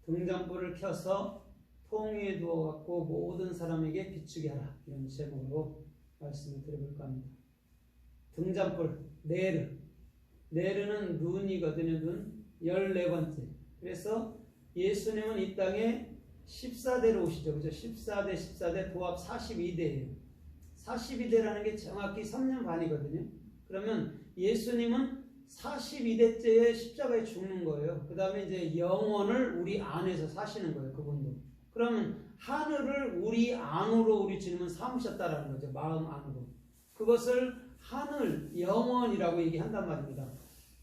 등잔불을 켜서 통 위에 두어갖고 모든 사람에게 비추게 하라. 이런 제목으로 말씀을 드려볼까 합니다. 등잔불, 네르. 네르는 눈이거든요. 눈. 14번째. 그래서 예수님은 이 땅에 14대로 오시죠. 그죠? 14대, 14대, 도합 42대예요. 42대라는 게 정확히 3년 반이거든요. 그러면 예수님은 42대째에 십자가에 죽는 거예요. 그 다음에 이제 영원을 우리 안에서 사시는 거예요. 그분도. 그러면 하늘을 우리 안으로 우리 주님은 삼으셨다라는 거죠. 마음 안으로. 그것을 하늘, 영원이라고 얘기한단 말입니다.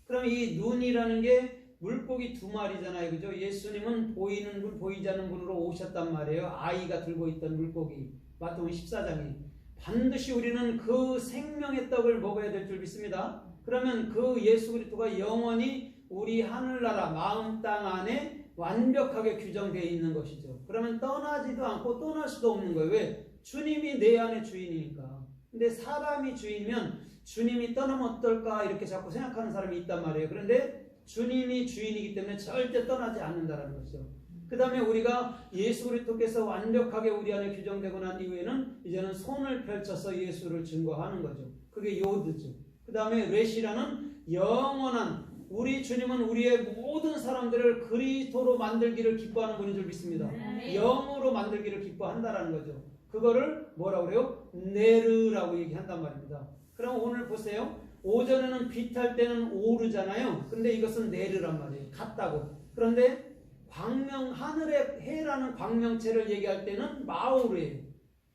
그럼 이 눈이라는 게 물고기 두 마리잖아요. 그죠? 예수님은 보이는 분, 보이지 않는 분으로 오셨단 말이에요. 아이가 들고 있던 물고기. 마태복음 14장에. 반드시 우리는 그 생명의 떡을 먹어야 될 줄 믿습니다. 그러면 그 예수 그리스도가 영원히 우리 하늘나라 마음 땅 안에 완벽하게 규정되어 있는 것이죠. 그러면 떠나지도 않고 떠날 수도 없는 거예요. 왜? 주님이 내 안의 주인이니까. 근데 사람이 주인이면 주님이 떠나면 어떨까 이렇게 자꾸 생각하는 사람이 있단 말이에요. 그런데 주님이 주인이기 때문에 절대 떠나지 않는다는 거죠. 그 다음에 우리가 예수 그리스도께서 완벽하게 우리 안에 규정되고 난 이후에는 이제는 손을 펼쳐서 예수를 증거하는 거죠. 그게 요드죠. 그 다음에 레시라는 영원한 우리 주님은 우리의 모든 사람들을 그리스도로 만들기를 기뻐하는 분인 줄 믿습니다. 영으로 만들기를 기뻐한다라는 거죠. 그거를 뭐라고 그래요? 네르라고 얘기한단 말입니다. 그럼 오늘 보세요. 오전에는 빛할 때는 오르잖아요. 근데 이것은 네르란 말이에요. 같다고. 그런데 광명, 하늘의 해라는 광명체를 얘기할 때는 마오르예요.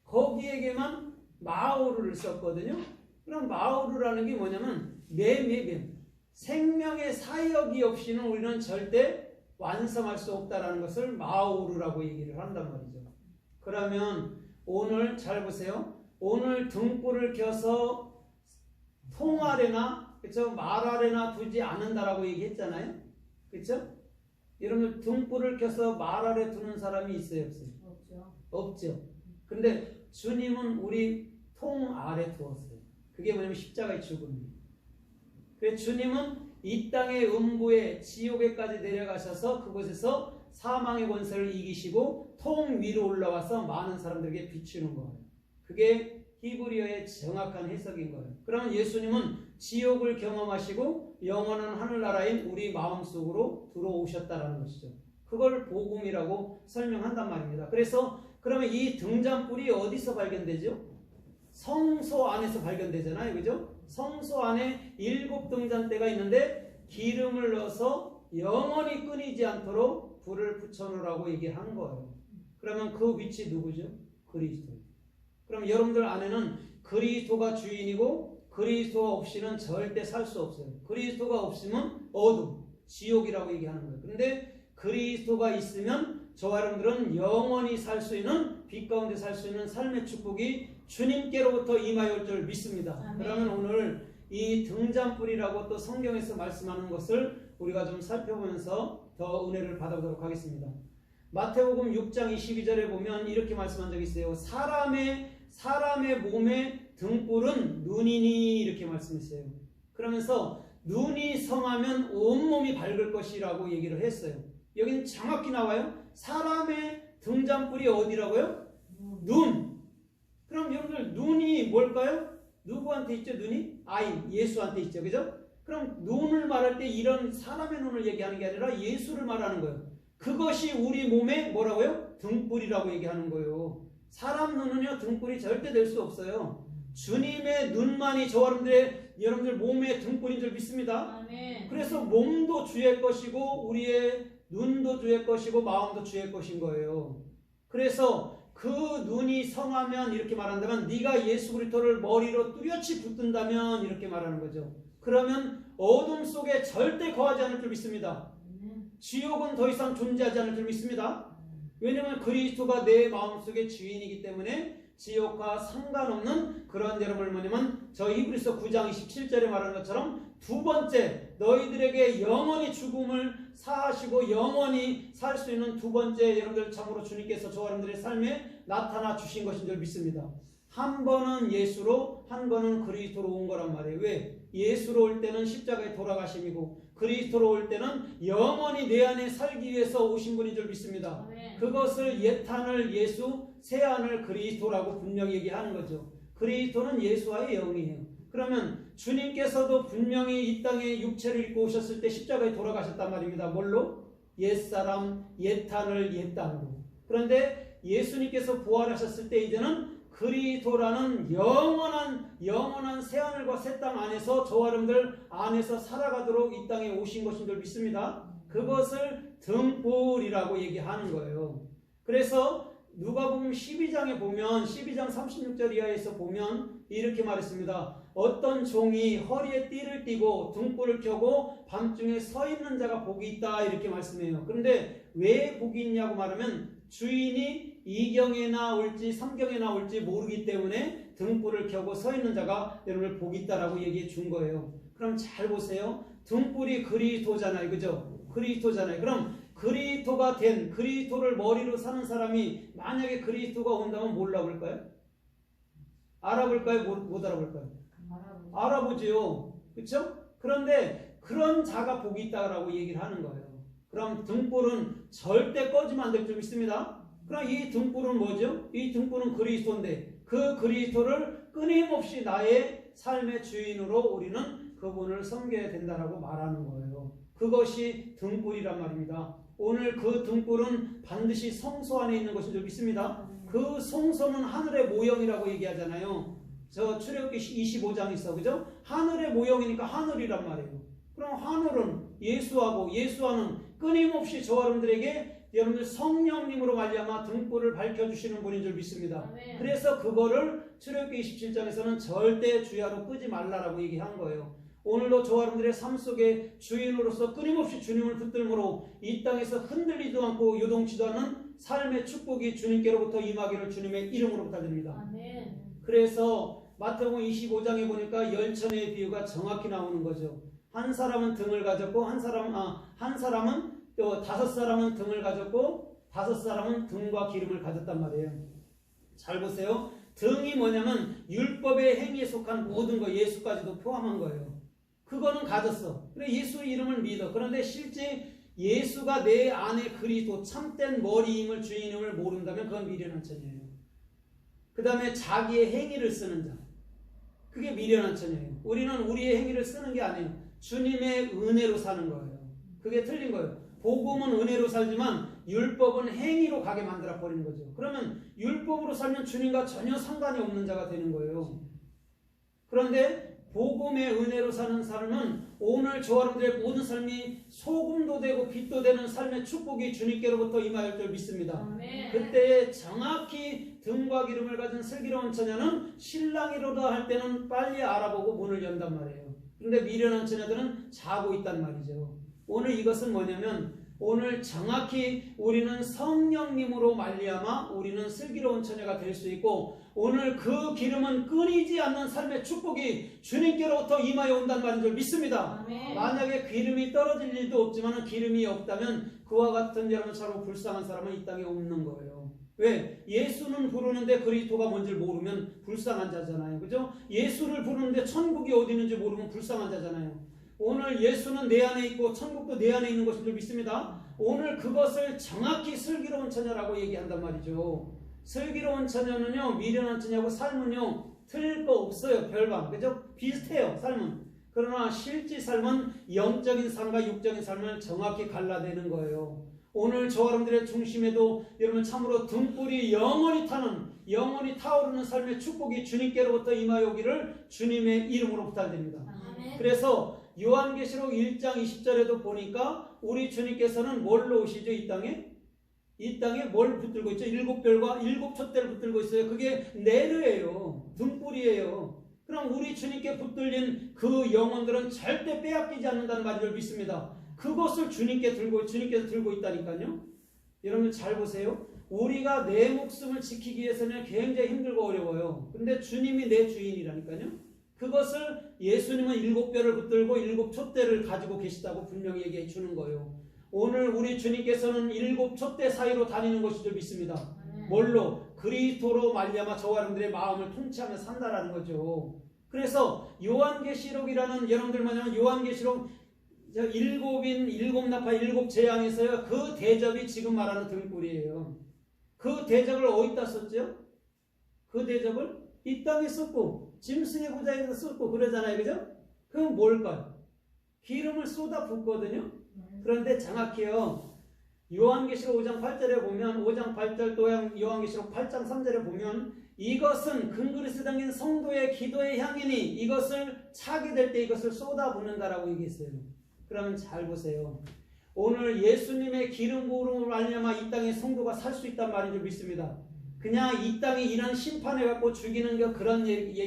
거기에게만 마오르를 썼거든요. 그럼 마오르라는 게 뭐냐면 매매뱀. 생명의 사역이 없이는 우리는 절대 완성할 수 없다라는 것을 마오르라고 얘기를 한단 말이죠. 그러면 오늘 잘 보세요. 오늘 등불을 켜서 통 아래나 그렇죠? 말 아래나 두지 않는다라고 얘기했잖아요. 그렇죠? 여러분 등불을 켜서 말 아래 두는 사람이 있어요, 없어요? 없죠. 없죠. 근데 주님은 우리 통 아래 두었어요. 그게 뭐냐면 십자가의 죽음이에요. 그래서 주님은 이 땅의 음부에 지옥에까지 내려가셔서 그곳에서 사망의 권세를 이기시고 통 위로 올라와서 많은 사람들에게 비추는 거예요. 그게 히브리어의 정확한 해석인 거예요. 그러면 예수님은 지옥을 경험하시고 영원한 하늘나라인 우리 마음속으로 들어오셨다는 것이죠. 그걸 복음이라고 설명한단 말입니다. 그래서 그러면 이 등잔불이 어디서 발견되죠? 성소 안에서 발견되잖아요. 그죠? 성소 안에 7 등잔대가 있는데 기름을 넣어서 영원히 끊이지 않도록 불을 붙여놓으라고 얘기한 거예요. 그러면 그 위치 누구죠? 그리스도. 그럼 여러분들 안에는 그리스도가 주인이고 그리스도가 없이는 절대 살 수 없어요. 그리스도가 없으면 어둠, 지옥이라고 얘기하는 거예요. 그런데 그리스도가 있으면 저와 여러분들은 영원히 살 수 있는 빛 가운데 살 수 있는 삶의 축복이 주님께로부터 임하여 올 줄 믿습니다. 아멘. 그러면 오늘 이 등잔불이라고 또 성경에서 말씀하는 것을 우리가 좀 살펴보면서 더 은혜를 받아보도록 하겠습니다. 마태복음 6장 22절에 보면 이렇게 말씀한 적이 있어요. 사람의 몸에 등불은 눈이니 이렇게 말씀했어요. 그러면서 눈이 성하면 온몸이 밝을 것이라고 얘기를 했어요. 여기는 정확히 나와요. 사람의 등잔불이 어디라고요? 눈. 그럼 여러분들 눈이 뭘까요? 누구한테 있죠? 눈이? 아이, 예수한테 있죠. 그죠? 그럼 눈을 말할 때 이런 사람의 눈을 얘기하는 게 아니라 예수를 말하는 거예요. 그것이 우리 몸에 뭐라고요? 등불이라고 얘기하는 거예요. 사람 눈은요 등불이 절대 될 수 없어요. 주님의 눈만이 저와 여러분들 몸의 등불인 줄 믿습니다. 아멘. 그래서 몸도 주의 것이고 우리의 눈도 주의 것이고 마음도 주의 것인 거예요. 그래서 그 눈이 성하면 이렇게 말한다면 네가 예수 그리스도를 머리로 뚜렷이 붙든다면 이렇게 말하는 거죠. 그러면 어둠 속에 절대 거하지 않을 줄 믿습니다. 지옥은 더 이상 존재하지 않을 줄 믿습니다. 왜냐하면 그리스도가 내 마음속의 주인이기 때문에 지옥과 상관없는 그런 여러분을 뭐냐면 저 히브리서 9장 27절에 말하는 것처럼 두 번째 너희들에게 영원히 죽음을 사하시고 영원히 살 수 있는 두 번째 여러분들 참으로 주님께서 저 여러분들의 삶에 나타나 주신 것인 줄 믿습니다. 한 번은 예수로 한 번은 그리스도로 온 거란 말이에요. 왜? 예수로 올 때는 십자가에 돌아가심이고 그리스도로 올 때는 영원히 내 안에 살기 위해서 오신 분인 줄 믿습니다. 아멘. 그것을 옛하늘 예수, 새하늘 그리스도라고 분명히 얘기하는 거죠. 그리스도는 예수와의 영이에요. 그러면 주님께서도 분명히 이 땅에 육체를 입고 오셨을 때 십자가에 돌아가셨단 말입니다. 뭘로? 옛사람, 옛하늘, 옛땅으로. 그런데 예수님께서 부활하셨을 때 이제는 그리스도라는 영원한 새하늘과 새 땅 안에서 저와 여러분들 안에서 살아가도록 이 땅에 오신 것인 줄 믿습니다. 그것을 등불이라고 얘기하는 거예요. 그래서 누가복음 12장에 보면 12장 36절 이하에서 보면 이렇게 말했습니다. 어떤 종이 허리에 띠를 띠고 등불을 켜고 밤중에 서 있는 자가 복이 있다 이렇게 말씀해요. 그런데 왜 복이 있냐고 말하면 주인이 2경에 나올지 3경에 나올지 모르기 때문에 등불을 켜고 서 있는 자가 여러분을 복이 있다라고 얘기해 준 거예요. 그럼 잘 보세요. 등불이 그리스도잖아요. 그죠? 그리스도잖아요. 그럼 그리스도가 된 그리스도를 머리로 사는 사람이 만약에 그리스도가 온다면 뭘 알아볼까요? 알아볼까요? 못 알아볼까요? 알아보지요. 그렇죠? 그런데 그런 자가 복이 있다라고 얘기를 하는 거예요. 그럼 등불은 절대 꺼지면 안 될 줄 믿습니다. 그럼 이 등불은 뭐죠? 이 등불은 그리스도인데 그 그리스도를 끊임없이 나의 삶의 주인으로 우리는 그분을 섬겨야 된다라고 말하는 거예요. 그것이 등불이란 말입니다. 오늘 그 등불은 반드시 성소 안에 있는 것인 줄 믿습니다. 그 성소는 하늘의 모형이라고 얘기하잖아요. 저 출애굽기 25장 있어, 그죠? 하늘의 모형이니까 하늘이란 말이에요. 그럼 하늘은 예수하고 예수와는 끊임없이 저와 여러분들에게 여러분들 성령님으로 말미암아 등불을 밝혀주시는 분인 줄 믿습니다. 아멘. 그래서 그거를 출애굽기 27장에서는 절대 주야로 끄지 말라라고 얘기한 거예요. 오늘도 저와 여러분들의 삶 속에 주인으로서 끊임없이 주님을 붙들므로 이 땅에서 흔들리지도 않고 요동치도 않는 삶의 축복이 주님께로부터 임하기를 주님의 이름으로 부탁드립니다. 아멘. 그래서 마태복음 25장에 보니까 열천의 비유가 정확히 나오는 거죠. 한 사람은 등을 가졌고 한 사람은 또 5사람은 등을 가졌고 5사람은 등과 기름을 가졌단 말이에요. 잘 보세요. 등이 뭐냐면 율법의 행위에 속한 모든 거 예수까지도 포함한 거예요. 그거는 가졌어. 그래 예수 이름을 믿어. 그런데 실제 예수가 내 안에 그리스도 참된 머리임을 주인임을 모른다면 그건 미련한 처녀예요. 그 다음에 자기의 행위를 쓰는 자. 그게 미련한 처녀예요. 우리는 우리의 행위를 쓰는 게 아니에요. 주님의 은혜로 사는 거예요. 그게 틀린 거예요. 복음은 은혜로 살지만 율법은 행위로 가게 만들어 버리는 거죠. 그러면 율법으로 살면 주님과 전혀 상관이 없는 자가 되는 거예요. 그런데 복음의 은혜로 사는 삶은 오늘 저와 여러분들의 모든 삶이 소금도 되고 빛도 되는 삶의 축복이 주님께로부터 임하일 줄 믿습니다. 아멘. 그때 정확히 등과 기름을 가진 슬기로운 처녀는 신랑이로다 할 때는 빨리 알아보고 문을 연단 말이에요. 그런데 미련한 처녀들은 자고 있단 말이죠. 오늘 이것은 뭐냐면 오늘 정확히 우리는 성령님으로 말미암아 우리는 슬기로운 처녀가 될 수 있고 오늘 그 기름은 끊이지 않는 삶의 축복이 주님께로부터 임하여 온단 말인 줄 믿습니다. 아멘. 만약에 기름이 떨어질 일도 없지만 기름이 없다면 그와 같은 여러분처럼 불쌍한 사람은 이 땅에 없는 거예요. 왜? 예수는 부르는데 그리스도가 뭔지를 모르면 불쌍한 자잖아요. 그죠? 예수를 부르는데 천국이 어디 있는지 모르면 불쌍한 자잖아요. 오늘 예수는 내 안에 있고 천국도 내 안에 있는 것인 줄 믿습니다. 오늘 그것을 정확히 슬기로운 처녀라고 얘기한단 말이죠. 슬기로운 처녀는요, 미련한 처녀하고 삶은요 틀릴 거 없어요. 별반. 그죠? 비슷해요. 삶은. 그러나 실제 삶은 영적인 삶과 육적인 삶을 정확히 갈라내는 거예요. 오늘 저와 여러분들의 중심에도 여러분 참으로 등불이 영원히 타오르는 삶의 축복이 주님께로부터 임하여 오기를 주님의 이름으로 부탁드립니다. 아멘. 그래서 요한계시록 1장 20절에도 보니까 우리 주님께서는 뭘로 오시죠? 이 땅에 뭘 붙들고 있죠? 7별과 7촛대를 붙들고 있어요. 그게 네르예요. 등불이에요. 그럼 우리 주님께 붙들린 그 영혼들은 절대 빼앗기지 않는다는 말을 믿습니다. 그것을 주님께서 들고 있다니까요. 여러분 잘 보세요. 우리가 내 목숨을 지키기 위해서는 굉장히 힘들고 어려워요. 근데 주님이 내 주인이라니까요. 그것을 예수님은 7별을 붙들고 7촛대를 가지고 계시다고 분명히 얘기해 주는 거예요. 오늘 우리 주님께서는 7촛대 사이로 다니는 것인 줄 믿습니다. 뭘로? 그리스도로 말미암아 저와 여러분들의 마음을 통치하며 산다라는 거죠. 그래서 요한계시록이라는 여러분들 뭐냐면 요한계시록 저 일곱인 일곱 나파 일곱 재앙에서요. 그 대접이 지금 말하는 등불이에요. 그 대접을 어디다 썼죠? 그 대접을 이 땅에 썼고 짐승의 보좌에서 썼고 그러잖아요. 그죠? 그럼 뭘까요? 기름을 쏟아 붓거든요. 그런데 정확히요. 요한계시록 5장 8절에 보면 5장 8절 또 요한계시록 8장 3절에 보면 이것은 금그릇에 담긴 성도의 기도의 향이니 이것을 차게 될 때 이것을 쏟아붓는다라고 얘기했어요. 그러면 잘 보세요. 오늘 예수님의 기름 부음으로 말미암아 이 땅에 성도가 살 수 있단 말인 줄 믿습니다. 그냥 이 땅에 일한 심판해 갖고 죽이는 게 그런 얘기